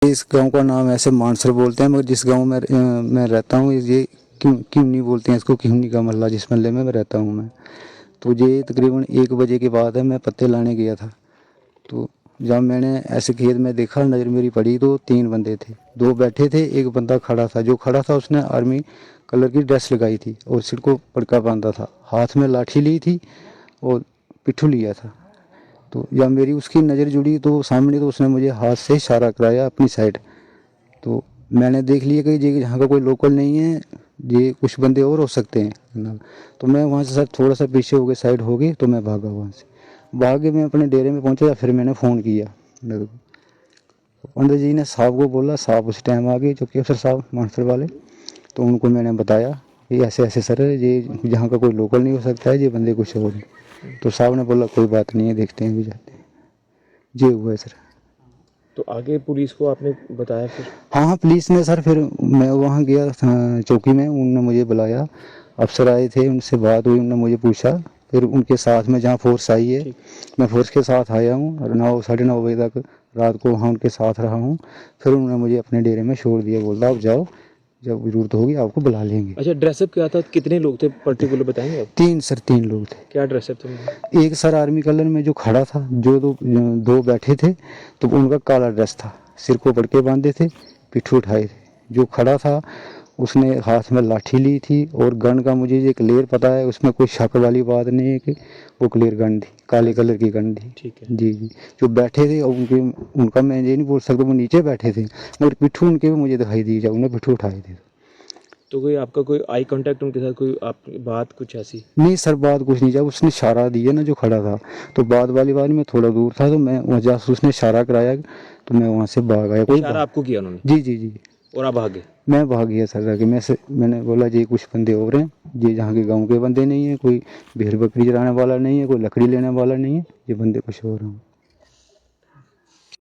इस गांव का नाम ऐसे मानसर बोलते हैं, मगर जिस गांव में मैं रहता हूँ ये क्यों क्यों नहीं बोलते हैं इसको, किमनी का मोहल्ला जिस मोहल्ले में मैं रहता हूँ मैं। तो ये तकरीबन 1 बजे के बाद है, मैं पत्ते लाने गया था। तो जब मैंने ऐसे खेत में देखा, नज़र मेरी पड़ी तो 3 बंदे थे, 2 बैठे थे, एक बंदा खड़ा था। जो खड़ा था उसने आर्मी कलर की ड्रेस लगाई थी और सिर को पड़का बांधा था, हाथ में लाठी ली थी और पिट्ठू लिया था। तो जब मेरी उसकी नज़र जुड़ी तो सामने, तो उसने मुझे हाथ से इशारा कराया अपनी साइड। तो मैंने देख लिया कि ये यहाँ का कोई लोकल नहीं है, ये कुछ बंदे और हो सकते हैं ना। तो मैं वहाँ से सर थोड़ा सा पीछे हो गए, साइड हो गई, तो मैं भागा वहाँ से। भाग के मैं अपने डेरे में पहुँचा, फिर मैंने फ़ोन किया मेरे को। पंडित जी ने साहब को बोला, साहब उस टाइम आ गए, चौकी अफसर साहब मानसर वाले। तो उनको मैंने बताया कि ऐसे ऐसे सर है, ये यहाँ का कोई लोकल नहीं हो सकता है, ये बंदे कुछ और हैं। तो साहब ने बोला कोई बात नहीं है, देखते हैं भी जाते हैं। ये हुआ है सर। तो आगे पुलिस को आपने बताया फिर? हाँ हाँ, पुलिस ने सर, फिर मैं वहाँ गया चौकी में, उन्होंने मुझे बुलाया, अफसर आए थे, उनसे बात हुई, उन्होंने मुझे पूछा। फिर उनके साथ में जहाँ फोर्स आई है, मैं फोर्स के साथ आया हूँ और 9 साढ़े 9 बजे तक रात को वहाँ उनके साथ रहा हूँ। फिर उन्होंने मुझे अपने डेरे में छोड़ दिया, बोला आप जाओ, जब ज़रूरत होगी आपको बुला लेंगे। अच्छा, ड्रेसअप क्या था, कितने लोग थे पर्टिकुलर बताएंगे आप? 3 लोग थे। क्या ड्रेसअप थे उनका? एक सर आर्मी कलर में जो खड़ा था, जो दो बैठे थे, तो उनका काला ड्रेस था, सिर को पड़के बांधे थे, पिट्ठू उठाए थे। जो खड़ा था उसने हाथ में लाठी ली थी, और गन का मुझे ये क्लियर पता है, उसमें कोई शक वाली बात नहीं है कि वो क्लियर गन थी, काले कलर की गन थी। ठीक है। जी जी। जो बैठे थे उनके, उनका मैं ये नहीं बोल सकता वो नीचे बैठे थे, मगर पिट्ठू उनके भी मुझे दिखाई दी जब उन्हें पिट्ठू उठाए थे। तो कोई आपका कोई आई कांटेक्ट उनके साथ, कोई आप बात कुछ ऐसी? नहीं सर, बात कुछ नहीं। जब उसने इशारा दिया ना, जो खड़ा था, तो बाद वाली बार में थोड़ा दूर था, तो मैं वहाँ जब उसने इशारा कराया तो मैं वहाँ से भाग आया। कोई इशारा आपको किया उन्होंने जी जी जी। और आप भागे? मैं भाग गया सर जाके। मैंने बोला ये कुछ बंदे और हैं, ये यहाँ के गांव के बंदे नहीं है, कोई भेड़ बकरी चराने वाला नहीं है, कोई लकड़ी लेने वाला नहीं है, ये बंदे कुछ और हैं।